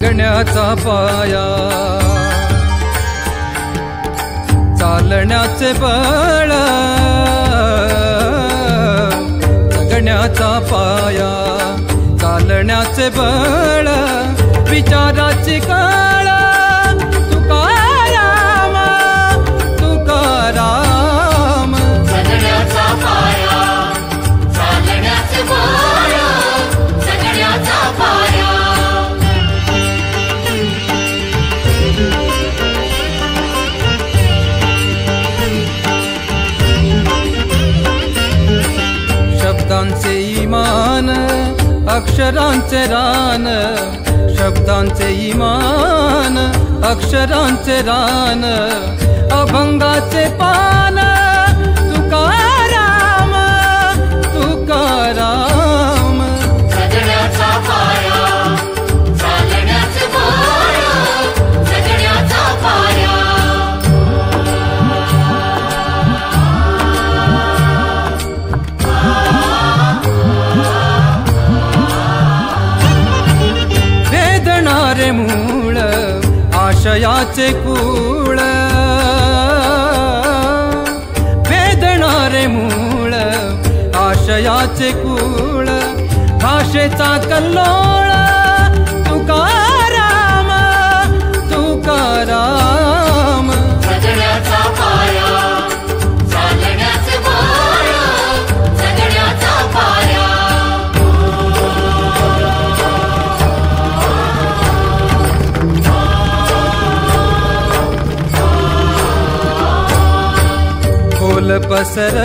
जगण्याचा पाया चालण्याचे बळ जगण्याचा पाया चालण्याचे बळ विचाराची कळ तुकाराम तुकाराम जगण्याचा पाया चालण्याचे बळ जगण्याचा पाया शब्दांचे ईमान अक्षरांचे रान शब्दांचे ईमान अक्षरांचे रान अभंगाचे पान तुकाराम तुकाराम जगण्याचा पाया चालण्याचे बळ जगण्याचा पाया वेदणारे मूळ आशयाचे कूळ वेदणारे मूळ आशयाचे कूळ भाषेचा कल्लोळ तुकाराम तुकाराम जगण्याचा पाया चालण्याचे बळ जगण्याचा पाया खोल पसर